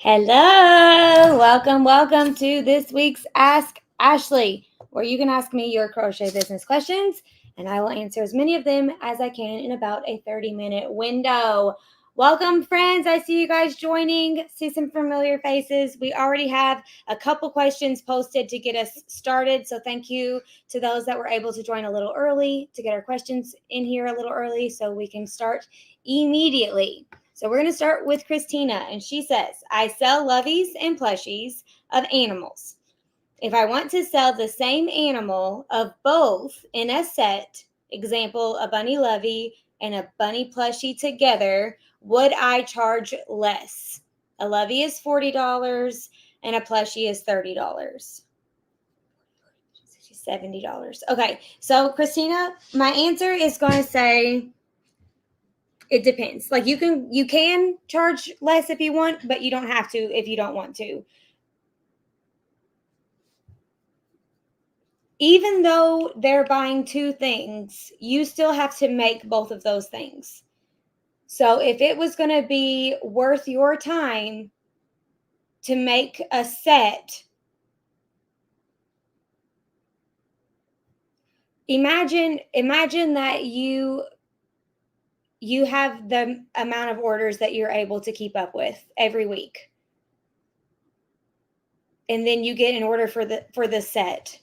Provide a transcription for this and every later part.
Hello, welcome to this week's Ask Ashley, where you can ask me your crochet business questions, and I will answer as many of them as I can in about a 30-minute window. Welcome, friends. I see you guys joining. See some familiar faces. We already have a couple questions posted to get us started, so thank you to those that were able to join a little early to get our questions in here a little early so we can start immediately. So we're going to start with Christina, and she says, I sell loveys and plushies of animals. If I want to sell the same animal of both in a set, example, a bunny lovey and a bunny plushie together, would I charge less? A lovey is $40 and a plushie is $30. $70. Okay, so Christina, my answer is going to say, it depends. Like you can charge less if you want, but you don't have to if you don't want to. Even though they're buying two things, you still have to make both of those things. So if it was going to be worth your time to make a set, imagine that you have the amount of orders that you're able to keep up with every week. And then you get an order for the set.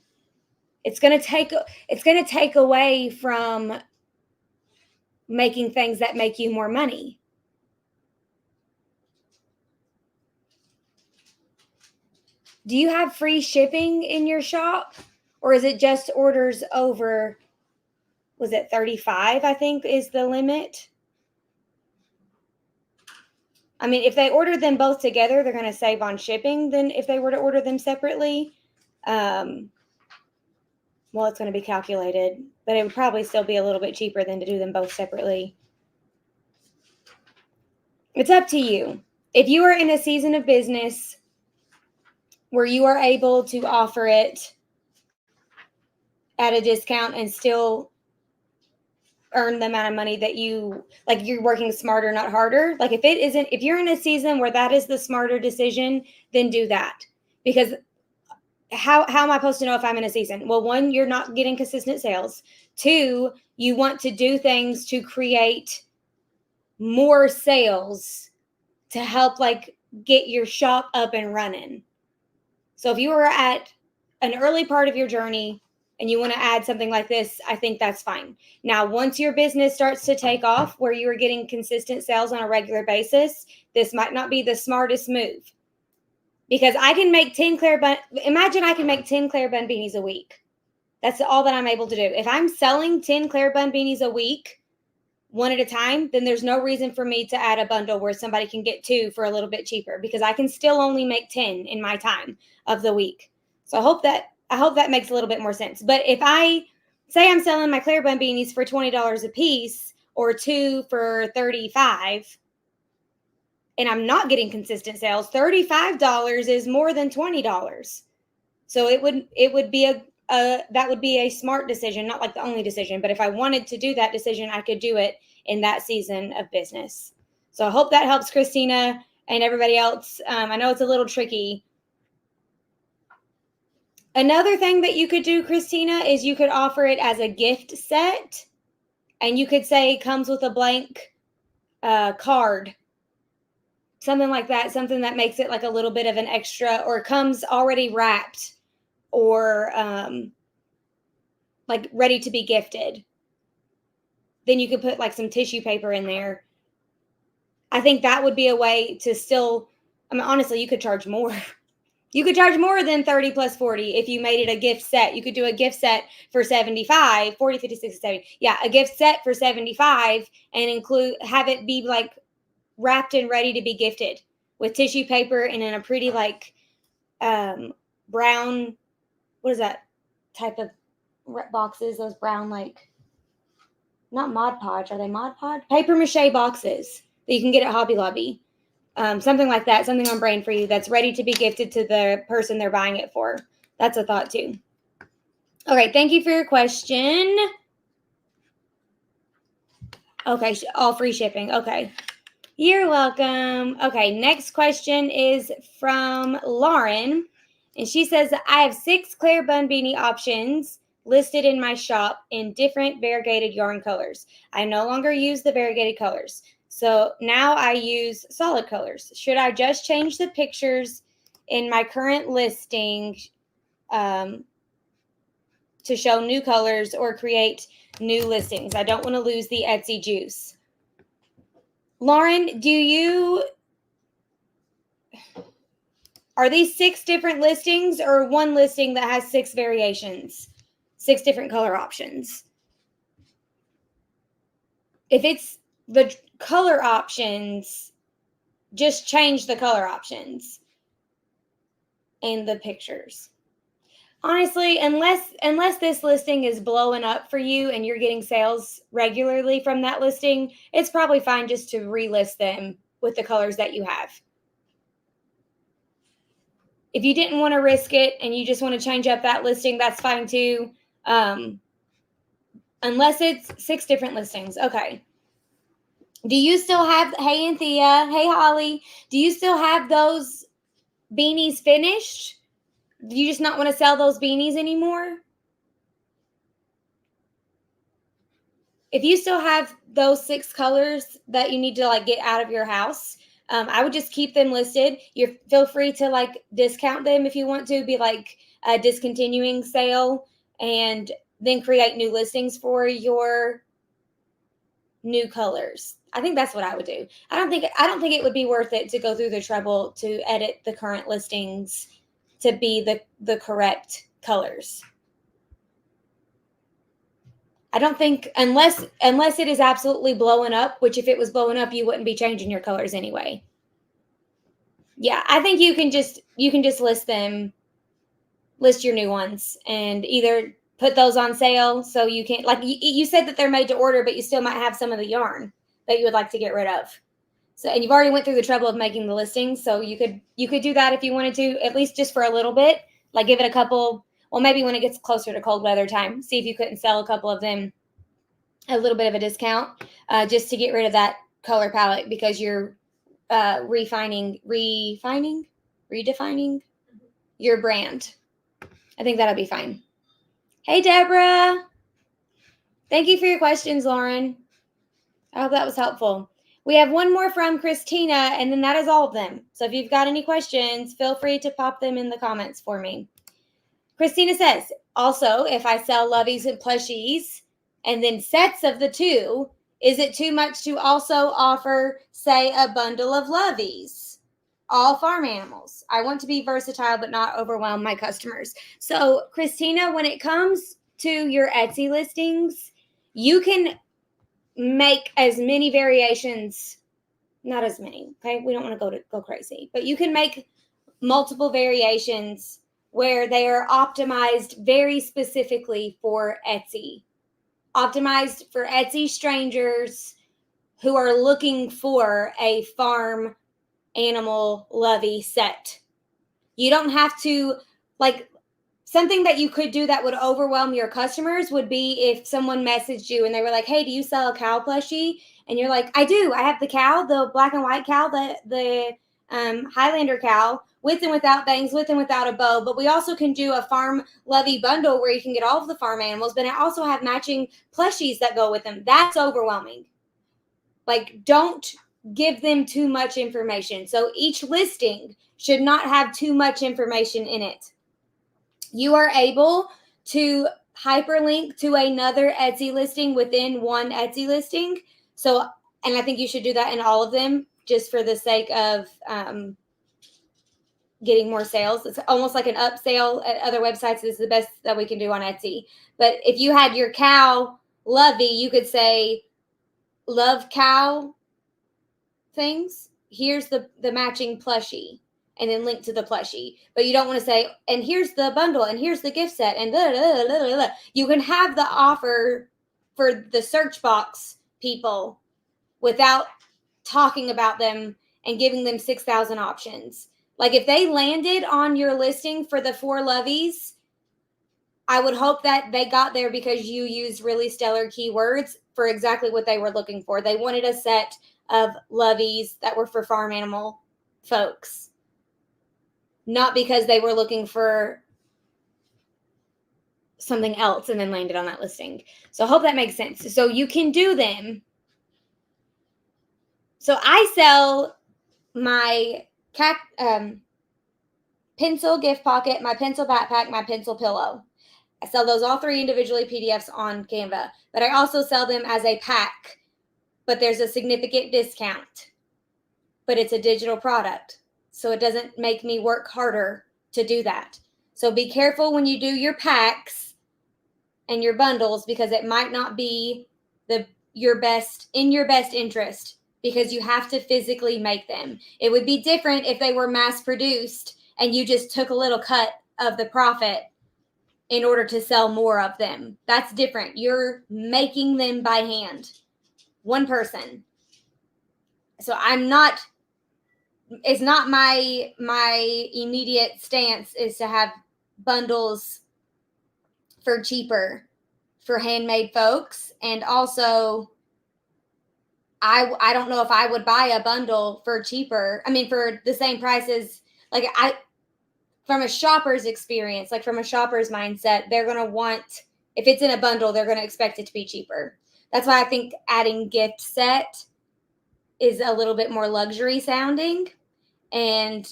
It's going to take away from making things that make you more money. Do you have free shipping in your shop, or is it just orders over, was it 35, I think is the limit? I mean, if they order them both together, they're going to save on shipping than if they were to order them separately. Well, it's going to be calculated, but it would probably still be a little bit cheaper than to do them both separately. It's up to you. If you are in a season of business where you are able to offer it at a discount and still earn the amount of money that you're working smarter, not harder. Like if you're in a season where that is the smarter decision, then do that. Because how am I supposed to know if I'm in a season? Well, one, you're not getting consistent sales. Two, you want to do things to create more sales to help get your shop up and running. So if you are at an early part of your journey and you want to add something like this, I think that's fine. Now, once your business starts to take off where you are getting consistent sales on a regular basis, this might not be the smartest move. Because I can make 10 Claire Bun, imagine I can make 10 Claire Bun beanies a week. That's all that I'm able to do. If I'm selling 10 Claire Bun beanies a week, one at a time, then there's no reason for me to add a bundle where somebody can get two for a little bit cheaper, because I can still only make 10 in my time of the week. So I hope that makes a little bit more sense. But if I say I'm selling my Claire Bun beanies for $20 a piece or two for $35, and I'm not getting consistent sales, $35 is more than $20. So it would be that would be a smart decision, not like the only decision, but if I wanted to do that decision, I could do it in that season of business. So I hope that helps Christina and everybody else. I know it's a little tricky. Another thing that you could do, Christina, is you could offer it as a gift set, and you could say it comes with a blank card. Something like that, something that makes it like a little bit of an extra, or comes already wrapped, or like ready to be gifted. Then you could put like some tissue paper in there. I think that would be a way to still, I mean, honestly, you could charge more. You could charge more than 30 plus 40 if you made it a gift set. You could do a gift set for 75, 40, 50, 60, 70. Yeah, a gift set for 75 and have it be like wrapped and ready to be gifted with tissue paper and in a pretty brown, what is that type of boxes? Those brown, not Mod Podge. Are they Mod Podge? Paper mache boxes that you can get at Hobby Lobby. Something like that, something on brand for you that's ready to be gifted to the person they're buying it for. That's a thought too. Okay, thank you for your question. Okay, all free shipping. Okay. You're welcome. Okay, next question is from Lauren. And she says, I have 6 clear bun beanie options listed in my shop in different variegated yarn colors. I no longer use the variegated colors. So now I use solid colors. Should I just change the pictures in my current listing to show new colors or create new listings? I don't want to lose the Etsy juice. Lauren, are these 6 different listings or one listing that has 6 variations, 6 different color options? If it's the color options, just change the color options and the pictures. Honestly, unless this listing is blowing up for you and you're getting sales regularly from that listing, it's probably fine just to relist them with the colors that you have. If you didn't want to risk it and you just want to change up that listing, that's fine too. Unless it's 6 different listings. Okay. Do you still have, hey Anthea, hey Holly, do you still have those beanies finished? Do you just not want to sell those beanies anymore? If you still have those 6 colors that you need to like get out of your house, I would just keep them listed. You feel free to like discount them if you want to, be like a discontinuing sale, and then create new listings for your new colors. I think that's what I would do. I don't think it would be worth it to go through the trouble to edit the current listings to be the correct colors. I don't think, unless it is absolutely blowing up, which if it was blowing up, you wouldn't be changing your colors anyway. Yeah, I think you can just list your new ones, and either put those on sale so you can, like you said that they're made to order, but you still might have some of the yarn that you would like to get rid of. So, and you've already went through the trouble of making the listings, so you could do that if you wanted to, at least just for a little bit, like give it a couple, well, maybe when it gets closer to cold weather time, see if you couldn't sell a couple of them a little bit of a discount, just to get rid of that color palette, because you're redefining your brand. I think that'll be fine. Hey, Deborah. Thank you for your questions, Lauren. I hope that was helpful. We have one more from Christina, and then that is all of them. So if you've got any questions, feel free to pop them in the comments for me. Christina says, also, if I sell loveys and plushies and then sets of the 2, is it too much to also offer, say, a bundle of loveys? All farm animals. I want to be versatile but not overwhelm my customers. So, Christina, when it comes to your Etsy listings, you can make as many variations, not as many, okay? We don't want to go crazy, but you can make multiple variations where they are optimized very specifically for Etsy. Optimized for Etsy strangers who are looking for a farm animal lovey set. You don't have to, like, something that you could do that would overwhelm your customers would be if someone messaged you and they were like, hey, do you sell a cow plushie? And you're like, I do. I have the cow, the black and white cow, the Highlander cow, with and without bangs, with and without a bow. But we also can do a farm lovey bundle where you can get all of the farm animals, but I also have matching plushies that go with them. That's overwhelming. Like, don't give them too much information. So each listing should not have too much information in it. You are able to hyperlink to another Etsy listing within one Etsy listing. So, and I think you should do that in all of them, just for the sake of getting more sales. It's almost like an upsell at other websites. This is the best that we can do on Etsy. But if you had your cow lovey, you could say, love cow things. Here's the matching plushie, and then link to the plushie. But you don't want to say, and here's the bundle, and here's the gift set, and blah, blah, blah, blah, blah. You can have the offer for the search box people without talking about them and giving them 6,000 options. Like, if they landed on your listing for the 4 loveys, I would hope that they got there because you used really stellar keywords for exactly what they were looking for. They wanted a set of loveys that were for farm animal folks, not because they were looking for something else and then landed on that listing. So I hope that makes sense. So you can do them. So I sell my pencil gift pocket, my pencil backpack, my pencil pillow. I sell those all 3 individually PDFs on Canva, but I also sell them as a pack, but there's a significant discount, but it's a digital product. So it doesn't make me work harder to do that. So be careful when you do your packs and your bundles, because it might not be your best interest, because you have to physically make them. It would be different if they were mass produced and you just took a little cut of the profit in order to sell more of them. That's different. You're making them by hand, one person. So it's not my immediate stance is to have bundles for cheaper for handmade folks. And also, I don't know if I would buy a bundle for cheaper. I mean, for the same price as, like, from a shopper's experience, like from a shopper's mindset, they're going to want, if it's in a bundle, they're going to expect it to be cheaper. That's why I think adding gift set is a little bit more luxury sounding. And,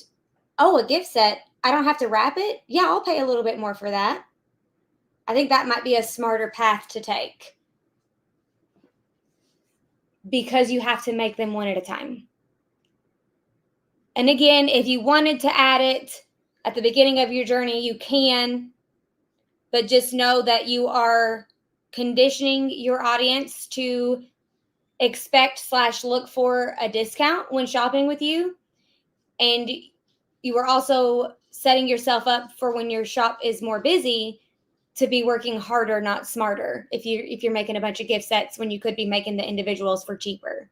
a gift set, I don't have to wrap it. Yeah, I'll pay a little bit more for that. I think that might be a smarter path to take, because you have to make them one at a time. And again, if you wanted to add it at the beginning of your journey, you can, but just know that you are conditioning your audience to expect/look for a discount when shopping with you. And you are also setting yourself up for when your shop is more busy to be working harder, not smarter, if you're making a bunch of gift sets when you could be making the individuals for cheaper.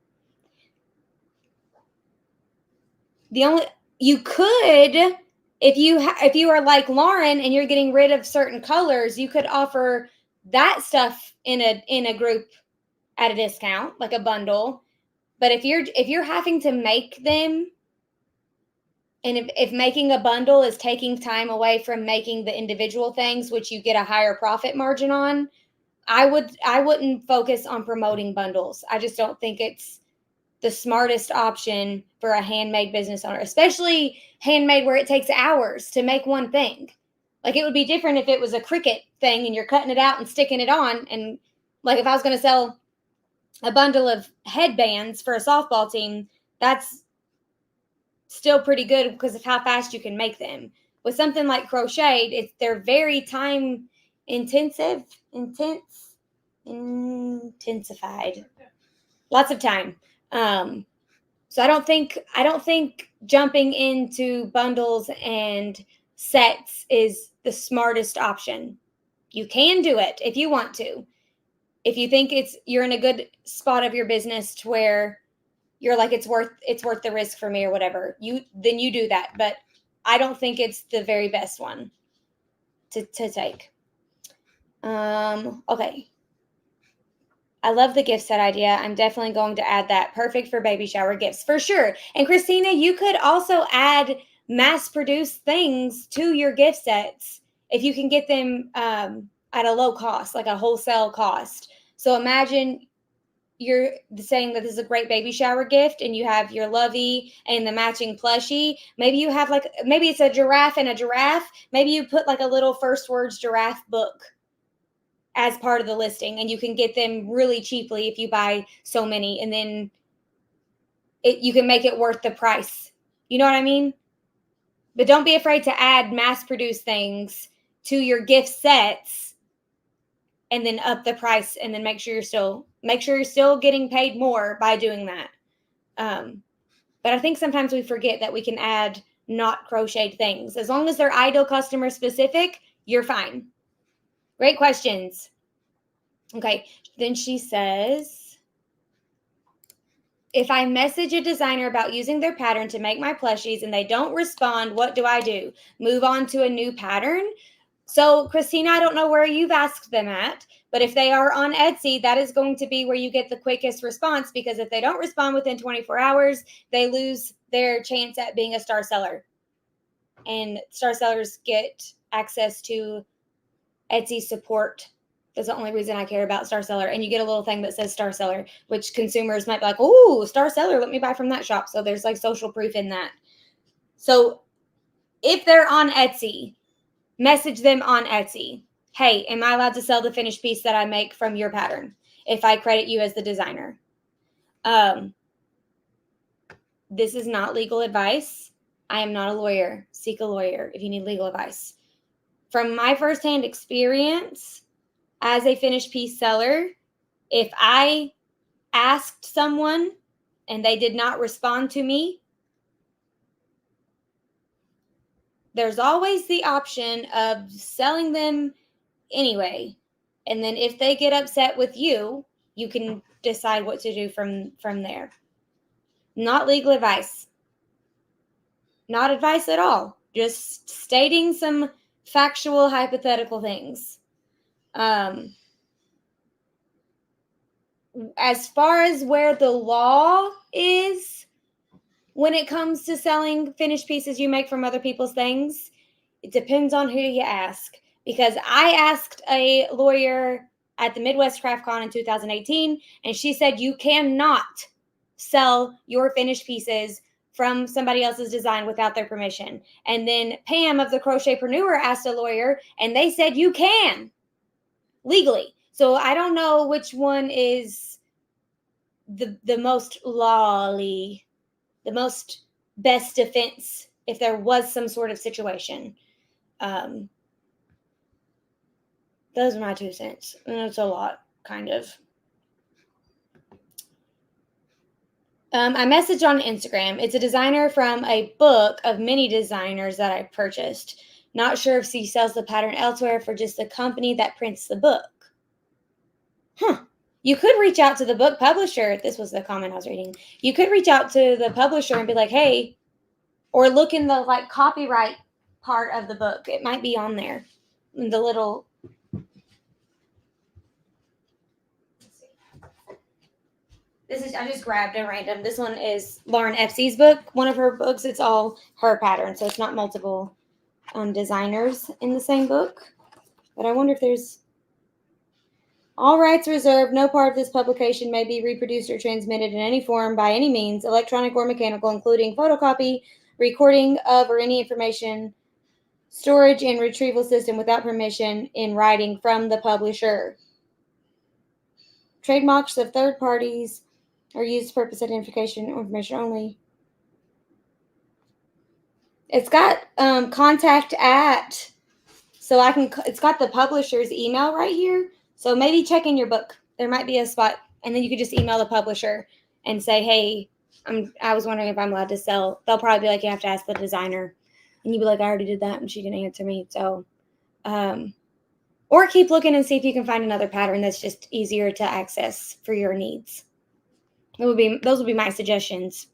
You could, if you are like Lauren and you're getting rid of certain colors, you could offer that stuff in a group at a discount, like a bundle. But if you're having to make them, and if making a bundle is taking time away from making the individual things, which you get a higher profit margin on, I wouldn't focus on promoting bundles. I just don't think it's the smartest option for a handmade business owner, especially handmade where it takes hours to make one thing. Like, it would be different if it was a Cricut thing and you're cutting it out and sticking it on. And like, if I was going to sell a bundle of headbands for a softball team, that's still pretty good because of how fast you can make them. With something like crochet, they're very time intensified. Lots of time. So I don't think jumping into bundles and sets is the smartest option. You can do it if you want to. If you think you're in a good spot of your business to where you're like, it's worth the risk for me or whatever, then you do that. But I don't think it's the very best one to take. Okay. I love the gift set idea. I'm definitely going to add that. Perfect for baby shower gifts, for sure. And Christina, you could also add mass-produced things to your gift sets if you can get them at a low cost, like a wholesale cost. So imagine you're saying that this is a great baby shower gift and you have your lovey and the matching plushie. Maybe you have maybe it's a giraffe and a giraffe. Maybe you put like a little First Words giraffe book as part of the listing, and you can get them really cheaply if you buy so many, and then you can make it worth the price. You know what I mean? But don't be afraid to add mass-produced things to your gift sets and then up the price, and then make sure you're still getting paid more by doing that. But I think sometimes we forget that we can add not crocheted things. As long as they're ideal customer specific, you're fine. Great questions. Okay, then she says, if I message a designer about using their pattern to make my plushies and they don't respond, what do I do? Move on to a new pattern? So, Christina, I don't know where you've asked them at, but if they are on Etsy, that is going to be where you get the quickest response, because if they don't respond within 24 hours, they lose their chance at being a star seller. And star sellers get access to Etsy support. That's the only reason I care about star seller. And you get a little thing that says star seller, which consumers might be like, oh, star seller, let me buy from that shop. So there's like social proof in that. So if they're on Etsy, message them on Etsy. Hey, am I allowed to sell the finished piece that I make from your pattern if I credit you as the designer? This is not legal advice. I am not a lawyer. Seek a lawyer if you need legal advice. From my firsthand experience as a finished piece seller, if I asked someone and they did not respond to me, there's always the option of selling them anyway. And then if they get upset with you, you can decide what to do from there. Not legal advice. Not advice at all. Just stating some factual, hypothetical things. As far as where the law is when it comes to selling finished pieces you make from other people's things, it depends on who you ask. Because I asked a lawyer at the Midwest Craft Con in 2018, and she said you cannot sell your finished pieces from somebody else's design without their permission. And then Pam of the Crochetpreneur asked a lawyer, and they said you can legally. So I don't know which one is the most lawly, the most best defense if there was some sort of situation. Those are my 2 cents. And it's a lot, kind of. I messaged on Instagram. It's a designer from a book of many designers that I purchased. Not sure if she sells the pattern elsewhere for just the company that prints the book. You could reach out to the book publisher. This was the comment I was reading. You could reach out to the publisher and be like, hey, or look in the like copyright part of the book. It might be on there. The little. I just grabbed a random. This one is Lauren Epsey's book. One of her books, it's all her pattern. So it's not multiple designers in the same book. But I wonder if there's. All rights reserved. No part of this publication may be reproduced or transmitted in any form by any means, electronic or mechanical, including photocopy, recording of, or any information, storage and retrieval system without permission in writing from the publisher. Trademarks of third parties are used for purpose identification or information only. It's got contact at, so I can. It's got the publisher's email right here. So maybe check in your book. There might be a spot, and then you could just email the publisher and say, "Hey, I was wondering if I'm allowed to sell." They'll probably be like, "You have to ask the designer," and you'd be like, "I already did that, and she didn't answer me." So, or keep looking and see if you can find another pattern that's just easier to access for your needs. Those would be my suggestions.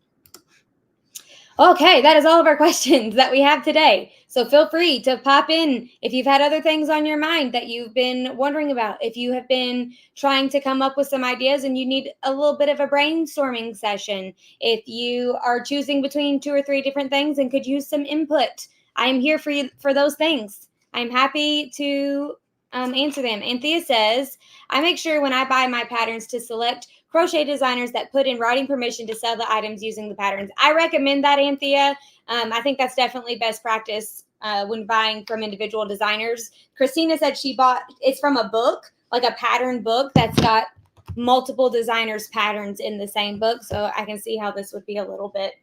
Okay, that is all of our questions that we have today. So feel free to pop in if you've had other things on your mind that you've been wondering about. If you have been trying to come up with some ideas and you need a little bit of a brainstorming session. If you are choosing between 2 or 3 different things and could use some input, I'm here for you for those things. I'm happy to answer them. Anthea says, I make sure when I buy my patterns to select crochet designers that put in writing permission to sell the items using the patterns. I recommend that, Anthea. I think that's definitely best practice when buying from individual designers. Christina said she bought, it's from a book, like a pattern book that's got multiple designers' patterns in the same book. So I can see how this would be a little bit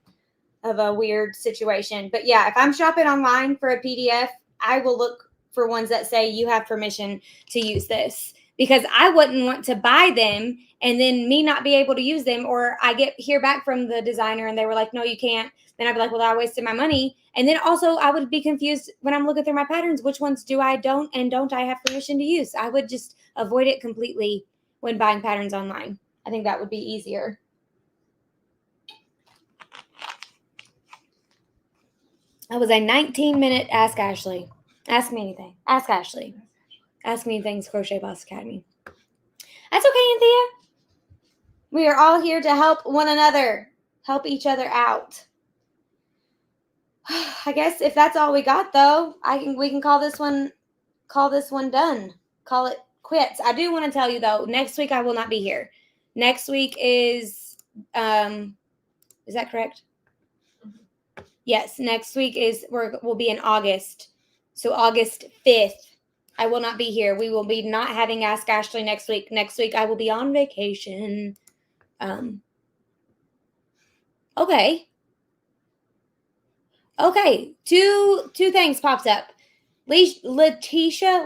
of a weird situation. But yeah, if I'm shopping online for a PDF, I will look for ones that say you have permission to use this, because I wouldn't want to buy them and then me not be able to use them, or I hear back from the designer and they were like, no, you can't. Then I'd be like, well, I wasted my money. And then also I would be confused when I'm looking through my patterns, which ones don't I have permission to use? I would just avoid it completely when buying patterns online. I think that would be easier. That was a 19-minute Ask Ashley. Ask me anything. Ask Ashley. Ask me things, Crochet Boss Academy. That's okay, Anthea. We are all here to help one another, help each other out. I guess if that's all we got, though, we can call this one done. Call it quits. I do want to tell you, though, next week I will not be here. Next week is that correct? Mm-hmm. Yes, next week we'll be in August. So August 5th, I will not be here. We will be not having Ask Ashley next week. Next week I will be on vacation. Okay. Okay, two things popped up. Letitia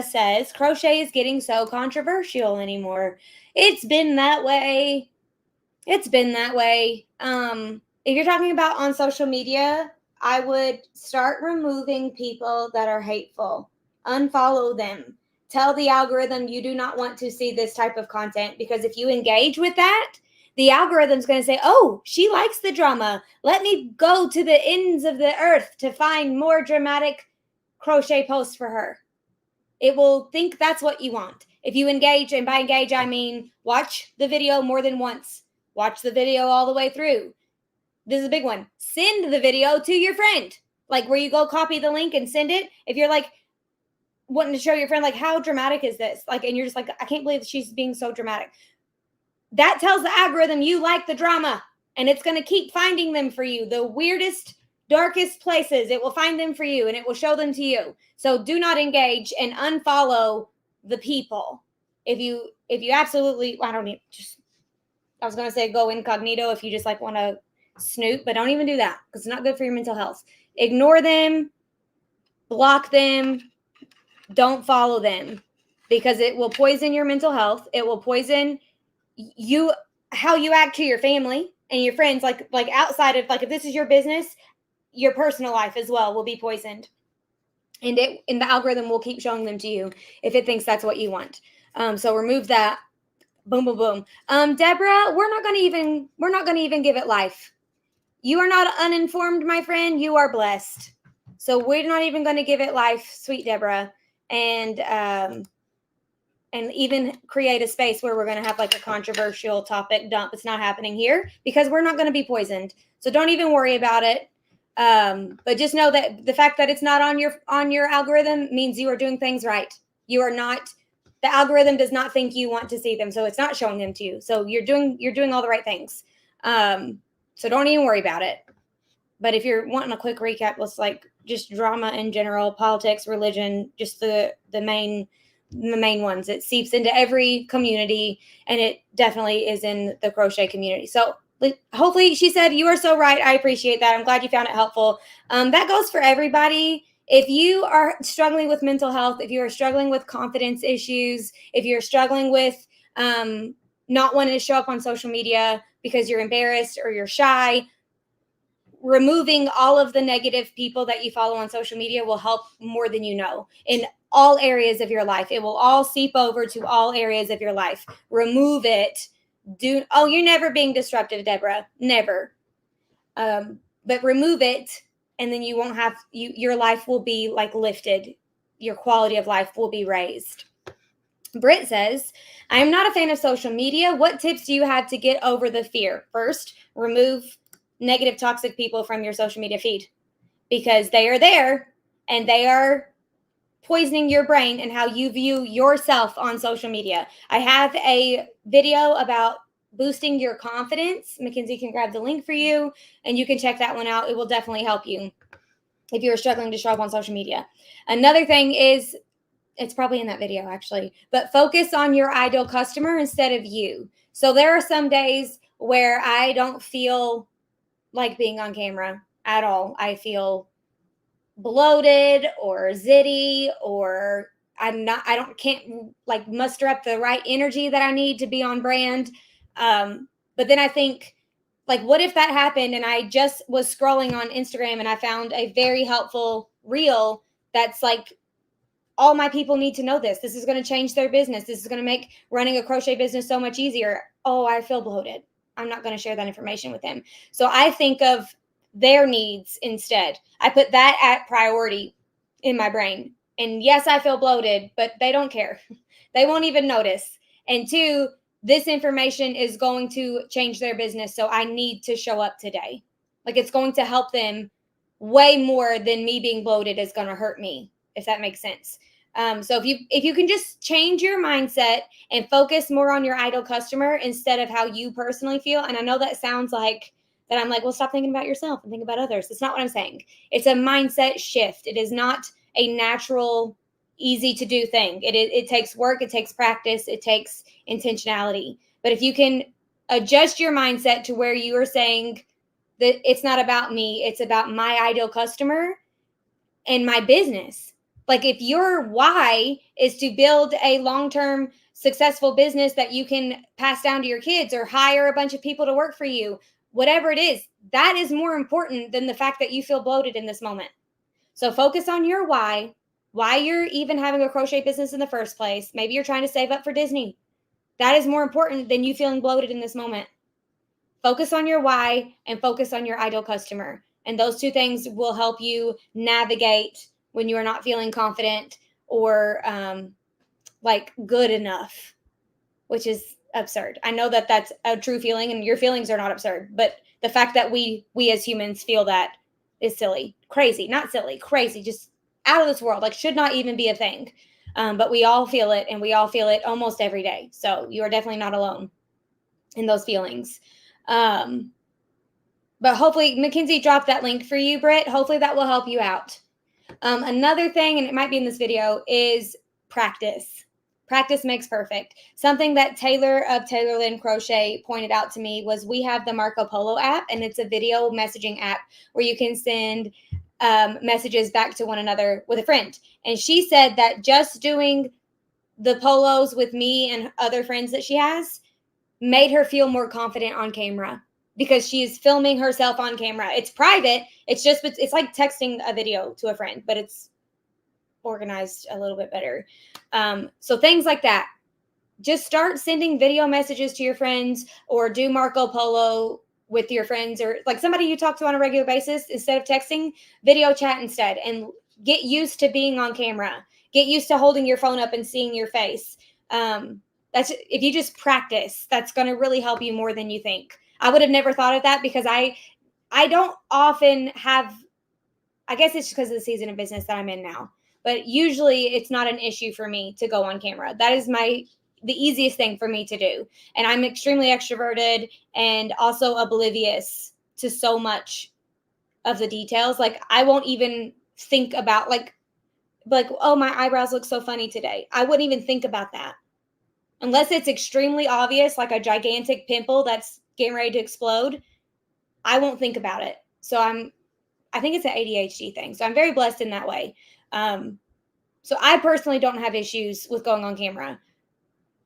says crochet is getting so controversial anymore. It's been that way. If you're talking about on social media, I would start removing people that are hateful. Unfollow them. Tell the algorithm you do not want to see this type of content, because if you engage with that, the algorithm's going to say, oh, she likes the drama. Let me go to the ends of the earth to find more dramatic crochet posts for her. It will think that's what you want. If you engage, and by engage, I mean watch the video more than once. Watch the video all the way through. This is a big one. Send the video to your friend. Like where you go copy the link and send it. If you're like wanting to show your friend, like, how dramatic is this? Like, and you're just like, I can't believe she's being so dramatic. That tells the algorithm you like the drama, and it's going to keep finding them for you. The weirdest, darkest places, it will find them for you, and it will show them to you. So do not engage and unfollow the people. If you absolutely, I was going to say go incognito if you just like want to snoop, but don't even do that because it's not good for your mental health. Ignore them, block them, don't follow them, because it will poison your mental health. It will poison you, how you act to your family and your friends, like outside of, like, if this is your business, your personal life as well will be poisoned, and the algorithm will keep showing them to you if it thinks that's what you want. So remove that. Boom, boom, boom. Deborah, we're not going to even give it life. You are not uninformed, my friend. You are blessed. So we're not even going to give it life, sweet Deborah, and even create a space where we're going to have like a controversial topic dump. It's not happening here because we're not going to be poisoned. So don't even worry about it. But just know that the fact that it's not on your algorithm means you are doing things right. You are not, the algorithm does not think you want to see them, so it's not showing them to you. So you're doing all the right things. So don't even worry about it. But if you're wanting a quick recap, let's like just drama in general, politics, religion, just the main ones. It seeps into every community, and it definitely is in the crochet community. So hopefully, she said, you are so right. I appreciate that. I'm glad you found it helpful. That goes for everybody. If you are struggling with mental health, if you are struggling with confidence issues, if you're struggling with not wanting to show up on social media because you're embarrassed or you're shy, removing all of the negative people that you follow on social media will help more than you know in all areas of your life. It will all seep over to all areas of your life. Remove it. You're never being disruptive, Deborah. Never. But remove it, and then you won't have, your life will be like lifted. Your quality of life will be raised. Britt says, I am not a fan of social media. What tips do you have to get over the fear? First, remove negative, toxic people from your social media feed, because they are there and they are poisoning your brain and how you view yourself on social media. I have a video about boosting your confidence. Mackenzie can grab the link for you and you can check that one out. It will definitely help you if you're struggling to show up on social media. Another thing is, it's probably in that video actually, but focus on your ideal customer instead of you. So there are some days where I don't feel like being on camera at all. I feel bloated or zitty, or can't like muster up the right energy that I need to be on brand. But then I think, like, what if that happened and I just was scrolling on Instagram and I found a very helpful reel that's like, all my people need to know this. This is going to change their business. This is going to make running a crochet business so much easier. Oh, I feel bloated. I'm not going to share that information with them. So I think of their needs instead. I put that at priority in my brain. And yes, I feel bloated, but they don't care. They won't even notice. And two, this information is going to change their business. So I need to show up today. Like, it's going to help them way more than me being bloated is going to hurt me, if that makes sense. So if you can just change your mindset and focus more on your ideal customer instead of how you personally feel. And I know that sounds like that I'm like, well, stop thinking about yourself and think about others. It's not what I'm saying. It's a mindset shift. It is not a natural, easy to do thing. It takes work. It takes practice. It takes intentionality. But if you can adjust your mindset to where you are saying that it's not about me, it's about my ideal customer and my business. Like, if your why is to build a long-term successful business that you can pass down to your kids or hire a bunch of people to work for you, whatever it is, that is more important than the fact that you feel bloated in this moment. So focus on your why you're even having a crochet business in the first place. Maybe you're trying to save up for Disney. That is more important than you feeling bloated in this moment. Focus on your why and focus on your ideal customer. And those two things will help you navigate when you are not feeling confident or like good enough, which is absurd. I know that that's a true feeling and your feelings are not absurd, but the fact that we as humans feel that is silly, crazy, not silly, crazy, just out of this world, like should not even be a thing. But we all feel it, and we all feel it almost every day. So you are definitely not alone in those feelings. But hopefully Mackenzie dropped that link for you, Britt. Hopefully that will help you out. Another thing, and it might be in this video, is practice. Practice makes perfect. Something that Taylor of Taylorland Crochet pointed out to me was we have the Marco Polo app, and it's a video messaging app where you can send messages back to one another with a friend. And she said that just doing the polos with me and other friends that she has made her feel more confident on camera because she's filming herself on camera. It's private. It's like texting a video to a friend, but it's organized a little bit better. So things like that. Just start sending video messages to your friends or do Marco Polo with your friends or like somebody you talk to on a regular basis. Instead of texting, video chat instead, and get used to being on camera. Get used to holding your phone up and seeing your face. That's if you just practice, that's going to really help you more than you think. I would have never thought of that because I don't often have, I guess it's because of the season of business that I'm in now, but usually it's not an issue for me to go on camera. That is the easiest thing for me to do. And I'm extremely extroverted and also oblivious to so much of the details. Like I won't even think about like, oh, my eyebrows look so funny today. I wouldn't even think about that. Unless it's extremely obvious, like a gigantic pimple that's getting ready to explode, I won't think about it. So I think it's an ADHD thing. So I'm very blessed in that way. So I personally don't have issues with going on camera.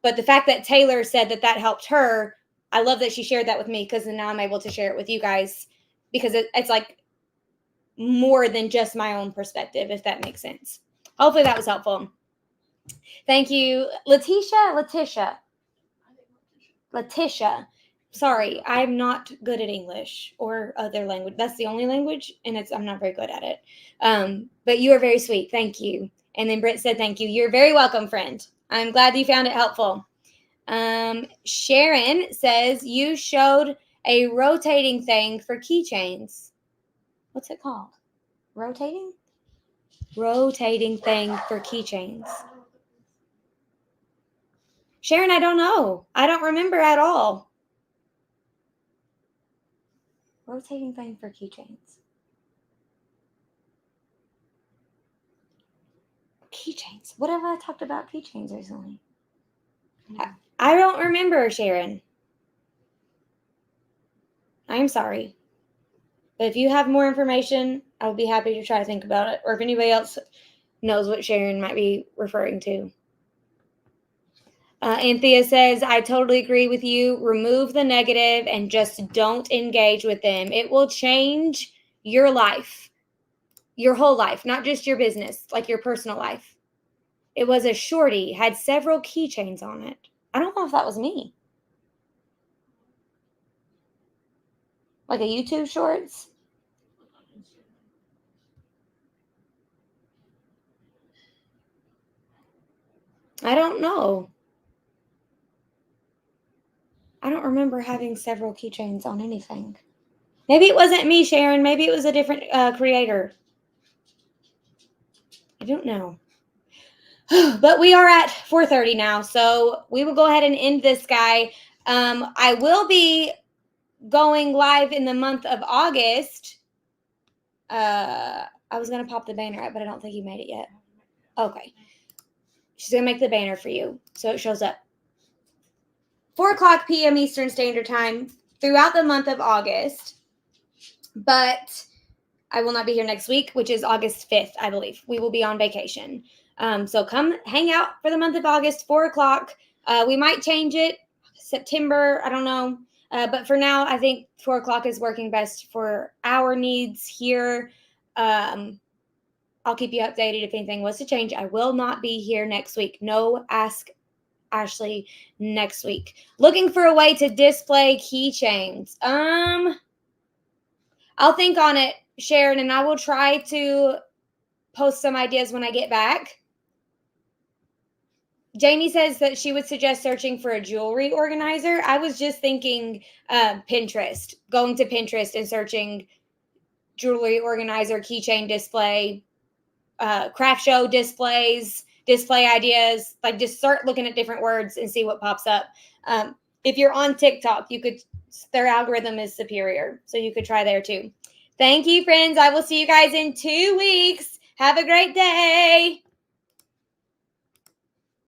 But the fact that Taylor said that helped her, I love that she shared that with me because now I'm able to share it with you guys because it's like more than just my own perspective, if that makes sense. Hopefully that was helpful. Thank you, Letitia. Sorry, I'm not good at English or other language. That's the only language, and I'm not very good at it. But you are very sweet. Thank you. And then Britt said, thank you. You're very welcome, friend. I'm glad you found it helpful. Sharon says, you showed a rotating thing for keychains. What's it called? Rotating? Rotating thing for keychains. Sharon, I don't know. I don't remember at all. Rotating thing for keychains. Keychains. What have I talked about keychains recently? I don't remember, Sharon. I'm sorry. But if you have more information, I'll be happy to try to think about it. Or if anybody else knows what Sharon might be referring to. Anthea says, I totally agree with you. Remove the negative and just don't engage with them. It will change your life, your whole life, not just your business, like your personal life. It was a shorty, had several keychains on it. I don't know if that was me. Like a YouTube shorts. I don't know. I don't remember having several keychains on anything. Maybe it wasn't me, Sharon. Maybe it was a different creator. I don't know. But we are at 4:30 now, so we will go ahead and end this guy. I will be going live in the month of August. I was going to pop the banner up, but I don't think you made it yet. Okay. She's going to make the banner for you so it shows up. 4:00 p.m. Eastern Standard Time throughout the month of August. But I will not be here next week, which is August 5th, I believe. We will be on vacation. So come hang out for the month of August, 4:00. We might change it September. I don't know. But for now, I think 4:00 is working best for our needs here. I'll keep you updated if anything was to change. I will not be here next week. No Ask Ashley next week. Looking for a way to display keychains. I'll think on it, Sharon, and I will try to post some ideas when I get back. Janie says that she would suggest searching for a jewelry organizer. I was just thinking Pinterest, going to Pinterest and searching jewelry organizer, keychain display, craft show displays, display ideas. Like just start looking at different words and see what pops up. If you're on TikTok, their algorithm is superior, so you could try there too. Thank you, friends. I will see you guys in 2 weeks. Have a great day.